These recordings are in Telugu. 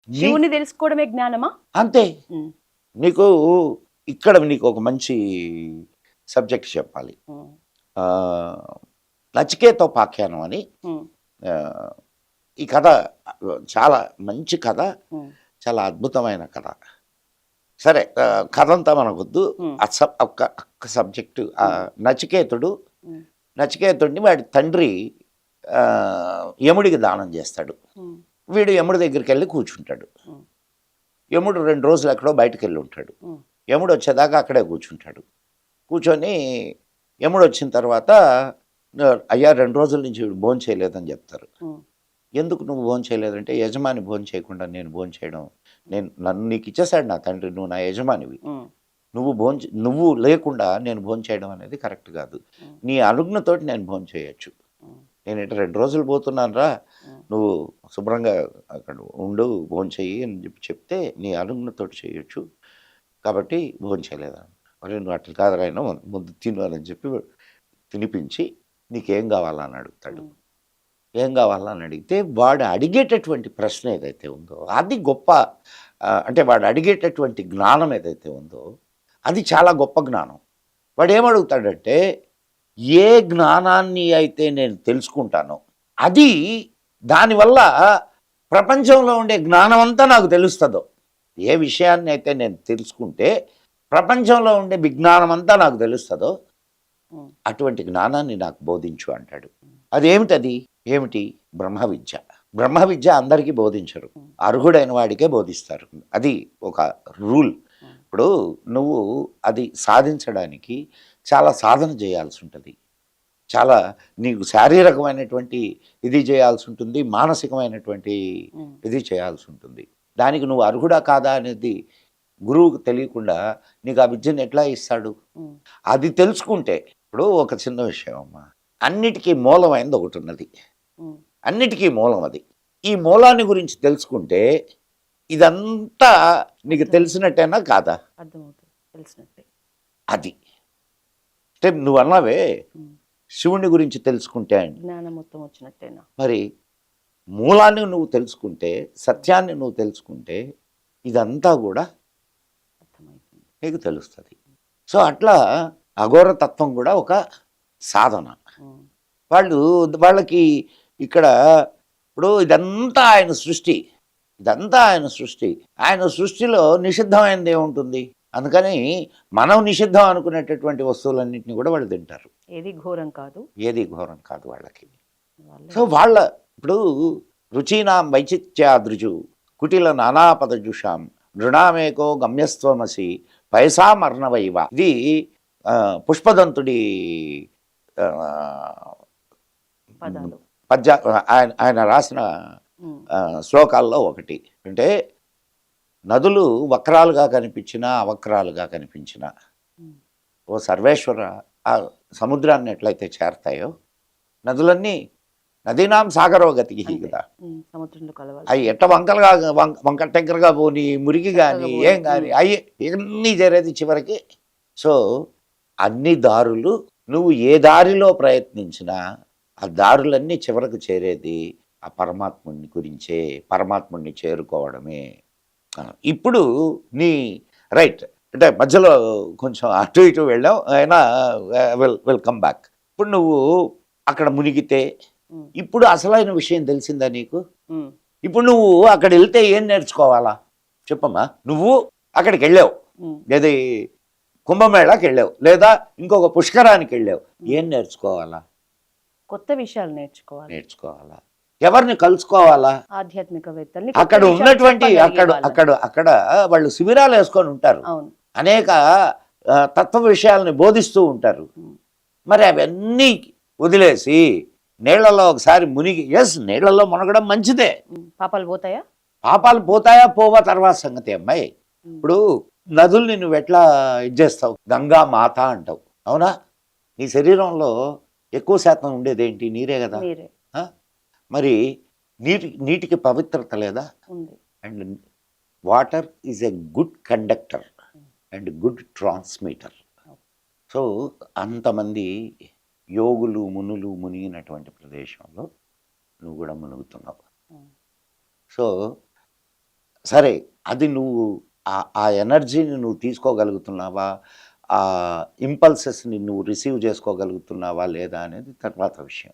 శివుని తెలుసుకోవడమే జ్ఞానమా? అంతే. హ్మ్. నీకు ఇక్కడ నీకు ఒక మంచి సబ్జెక్ట్ చెప్పాలి. హ్మ్. నచికేతోపాఖ్యానం అని. హ్మ్. ఈ కథ చాలా మంచి కథ, హ్మ్. చాలా అద్భుతమైన కథ. సరే, కథంతా మనకొద్దు. హ్మ్. ఒక్క సబ్జెక్టు. నచికేతుడు, హ్మ్. నచికేతుడిని వాడి తండ్రి యముడికి దానం చేస్తాడు. హ్మ్. వీడు యముడి దగ్గరికి వెళ్ళి కూర్చుంటాడు. హ్మ్. యముడు 2 రోజులు ఎక్కడో బయటకు వెళ్ళి ఉంటాడు. హ్మ్. యముడు వచ్చేదాకా అక్కడే కూర్చుంటాడు. కూర్చొని యముడు వచ్చిన తర్వాత అయ్యా 2 రోజుల నుంచి వీడు భోజనం చేయలేదని చెప్తారు. హ్మ్. ఎందుకు నువ్వు భోజనం చేయలేదంటే, యజమాని భోజనం చేయకుండా నేను భోజనం చేయడం, నన్ను నీకు ఇచ్చేసాడు నా తండ్రి, నువ్వు నా యజమానివి, హ్మ్. నువ్వు లేకుండా నేను భోజనం చేయడం అనేది కరెక్ట్ కాదు. హ్మ్. నీ అనుజ్ఞతోటి నేను భోజనం చేయొచ్చు. హ్మ్. నేను ఇటు 2 రోజులు పోతున్నాను రా, హ్మ్. నువ్వు శుభ్రంగా అక్కడ ఉండు, భోజనం చెయ్యి అని చెప్తే నీ అనుజ్ఞతోటి చేయొచ్చు, కాబట్టి భోజనం చేయలేదా. మరి నువ్వు అట్లా కాదు రాయన, ముందు తిను అని చెప్పి తినిపించి నీకేం కావాలని అడుగుతాడు. హ్మ్. ఏం కావాలని అడిగితే వాడు అడిగేటటువంటి ప్రశ్న ఏదైతే ఉందో అది గొప్ప. అంటే వాడు అడిగేటటువంటి జ్ఞానం ఏదైతే ఉందో అది చాలా గొప్ప జ్ఞానం. వాడు ఏమడుగుతాడంటే, ఏ జ్ఞానాన్ని అయితే నేను తెలుసుకుంటానో అది, దానివల్ల ప్రపంచంలో ఉండే జ్ఞానం అంతా నాకు తెలుస్తుందో, ఏ విషయాన్ని అయితే నేను తెలుసుకుంటే ప్రపంచంలో ఉండే విజ్ఞానం అంతా నాకు తెలుస్తుందో హ్మ్. అటువంటి జ్ఞానాన్ని నాకు బోధించు అంటాడు. అదేమిటది? ఏమిటి? బ్రహ్మ విద్య. బ్రహ్మ విద్య అందరికీ బోధించరు, అర్హుడైన వాడికే బోధిస్తారు. అది ఒక రూల్. ఇప్పుడు నువ్వు అది సాధించడానికి చాలా సాధన చేయాల్సి ఉంటుంది, చాలా నీకు శారీరకమైనటువంటి ఇది చేయాల్సి ఉంటుంది, మానసికమైనటువంటి హ్మ్. ఇది చేయాల్సి ఉంటుంది. దానికి నువ్వు అర్హుడా కాదా అనేది గురువుకు తెలియకుండా నీకు ఆ విద్యను ఎట్లా ఇస్తాడు? హ్మ్. అది తెలుసుకుంటే, ఇప్పుడు ఒక చిన్న విషయం అమ్మా, అన్నిటికీ మూలమైనది ఒకటి ఉన్నది, హ్మ్. అన్నిటికీ మూలం అది. ఈ మూలాన్ని గురించి తెలుసుకుంటే ఇదంతా నీకు తెలిసినట్టేనా కాదా? అర్థమవుతుంది. తెలిసినట్టే. అది అంటే నువ్వు అన్నావే హ్మ్. శివుని గురించి తెలుసుకుంటే అని. జ్ఞానం మొత్తం వచ్చినట్టేనా? మరి మూలాన్ని నువ్వు తెలుసుకుంటే, సత్యాన్ని నువ్వు తెలుసుకుంటే ఇదంతా కూడా అర్థమైతుంది. నీకు తెలుస్తుంది. సో అట్లా అఘోర తత్వం కూడా ఒక సాధన. హ్మ్. వాళ్ళకి ఇక్కడ ఇప్పుడు ఇదంతా ఆయన సృష్టి, ఇదంతా ఆయన సృష్టి. ఆయన సృష్టిలో నిషిద్ధమైనది ఏముంటుంది? అందుకని మనం నిషిద్ధం అనుకునేటటువంటి వస్తువులన్నింటినీ కూడా వాళ్ళు తింటారు. ఏది ఘోరం కాదు. ఏది ఘోరం కాదు వాళ్ళకి. వాళ్ళే సో వాళ్ళ ఇప్పుడు రుచీనాం వైచిత్యాదృజు కుటిల నానాపదజుషాం నృణామేకో గమ్యస్త్వమసి పైసామర్ణవైవ. ఇది పుష్పదంతుడి ఆ, పదాలు. పద్య, ఆయన రాసిన హ్మ్. శ్లోకాల్లో ఒకటి. అంటే నదులు వక్రాలుగా కనిపించినా అవక్రాలుగా కనిపించినా హ్మ్. ఓ సర్వేశ్వర, ఆ సముద్రాన్ని ఎట్లయితే చేరతాయో నదులన్నీ నదీనాం సాగరో గతికి అంతే. కదా. సముద్రంలో కలవాలి. అవి ఎట్ట వంకలుగా వంక టెంకరగా పోని, మురికి కానీ చక్కగా ఏం కానీ అవి ఇవన్నీ చేరేది చివరికి. సో అన్ని దారులు, నువ్వు ఏ దారిలో ప్రయత్నించినా ఆ దారులన్నీ చివరకు చేరేది ఆ పరమాత్ముని గురించే, పరమాత్ముడిని చేరుకోవడమే. ఇప్పుడు నీ రైట్, అంటే మధ్యలో కొంచెం అటు ఇటు వెళ్ళాం అయినా విల్ కమ్ బ్యాక్. ఇప్పుడు నువ్వు అక్కడ మునిగితే హ్మ్. ఇప్పుడు అసలైన విషయం తెలిసిందా నీకు? హ్మ్. ఇప్పుడు నువ్వు అక్కడ వెళ్తే ఏం నేర్చుకోవాలా చెప్పమ్మా? నువ్వు అక్కడికి వెళ్ళావు, హ్మ్. ఏది కుంభమేళాకి వెళ్ళావు, లేదా ఇంకొక పుష్కరానికి వెళ్ళావు, ఏం నేర్చుకోవాలా? కొత్త విషయాలు నేర్చుకోవాలి. నేర్చుకోవాలా? ఎవరిని కలుసుకోవాలా? ఆధ్యాత్మికవేత్తల్ని అక్కడ కొత్త విషయాలు ఉన్నటువంటి చెప్పగలిగే అక్కడ వాళ్ళని. అక్కడ అక్కడ వాళ్ళు శిబిరాలు వేసుకొని ఉంటారు, అవును. అనేక తత్వ విషయాలని బోధిస్తూ ఉంటారు. హ్మ్. మరి అవన్నీ వదిలేసి నీళ్లలో ఒకసారి మునిగి, ఎస్ నీళ్లలో మునగడం మంచిదే, పాపాలు పోతాయా? పాపాలు పోతాయా పోవా తర్వాత సంగతి అమ్మాయి. హ్మ్. ఇప్పుడు నదుల్ని నువ్వు ఎట్లా ఇది చేస్తావు? గంగా మాత అంటావు, అవునా? నీ శరీరంలో ఎక్కువ శాతం ఉండేది ఏంటి? నీరే కదా. మీరే. ఆ? మరి నీటికి పవిత్రత లేదా? ఉంది. And water is a good conductor and good transmitter. So అంతమంది యోగులు మునులు మునిగినటువంటి ప్రదేశంలో నువ్వు కూడా మునుగుతున్నావు. హ్మ్. సో సరే అది నువ్వు ఆ ఎనర్జీని నువ్వు తీసుకోగలుగుతున్నావా, ఆ ఇంపల్సెస్ని నువ్వు రిసీవ్ చేసుకోగలుగుతున్నావా లేదా అనేది తర్వాత విషయం.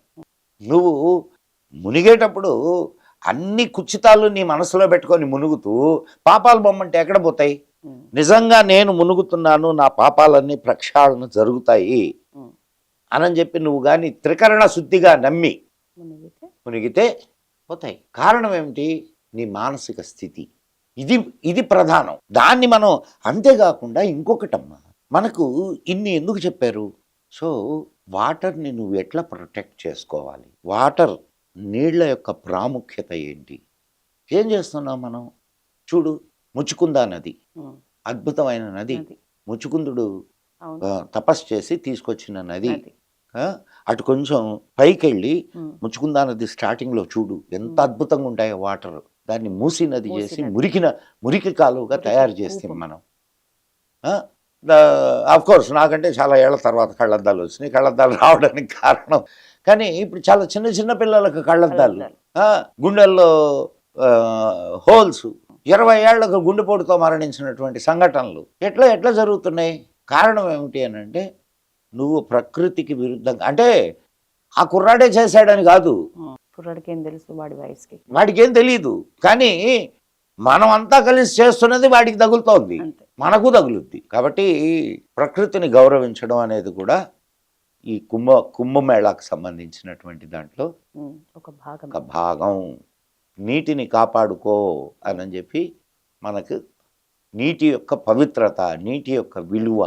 నువ్వు మునిగేటప్పుడు అన్ని కుచితాలు నీ మనసులో పెట్టుకొని మునుగుతూ పాపాలు బొమ్మంటే ఎక్కడ పోతాయి? నిజంగా నేను మునుగుతున్నాను, నా పాపాలన్నీ ప్రక్షాళన జరుగుతాయి అని చెప్పి నువ్వు కానీ త్రికరణ శుద్ధిగా నమ్మి మునిగితే పోతాయి. కారణం ఏమిటి? నీ మానసిక స్థితి. ఇది ప్రధానం. దాన్ని మనం అంతేకాకుండా ఇంకొకటమ్మా, మనకు ఇన్ని ఎందుకు చెప్పారు? సో వాటర్ని నువ్వు ఎట్లా ప్రొటెక్ట్ చేసుకోవాలి, వాటర్ నీళ్ల యొక్క ప్రాముఖ్యత ఏంటి, ఏం చేస్తున్నాం మనం? చూడు, ముచుకుందా నది అద్భుతమైన నది. ముచుకుందుడు తపస్సు చేసి తీసుకొచ్చిన నది. అటు కొంచెం పైకి వెళ్ళి ముచుకుందా నది స్టార్టింగ్లో చూడు ఎంత అద్భుతంగా ఉంటాయో వాటర్. దాన్ని మూసి నది చేసి మురికి కాలువగా తయారు చేస్తాం మనం. కోర్స్ నాకంటే చాలా ఏళ్ల తర్వాత కళ్ళద్దాలు వచ్చినాయి. కళ్ళద్దాలు రావడానికి కారణం, కానీ ఇప్పుడు చాలా చిన్న చిన్న పిల్లలకు కళ్ళద్దాలు, గుండెల్లో హోల్స్, 20 ఏళ్లకు గుండెపోటుతో మరణించినటువంటి సంఘటనలు ఎట్లా జరుగుతున్నాయి? కారణం ఏమిటి అని అంటే, నువ్వు ప్రకృతికి విరుద్ధంగా, అంటే ఆ కుర్రాడే చేశాడని కాదు, కుర్రాడికి ఏం తెలుసు, వాడికి ఏం తెలియదు, కానీ మనం అంతా కలిసి చేస్తున్నది వాడికి తగులుతోంది, మనకు తగులుద్ది. కాబట్టి ప్రకృతిని గౌరవించడం అనేది కూడా ఈ కుంభమేళాకు సంబంధించినటువంటి దాంట్లో ఒక భాగం. నీటిని కాపాడుకో అని చెప్పి మనకు నీటి యొక్క పవిత్రత, నీటి యొక్క విలువ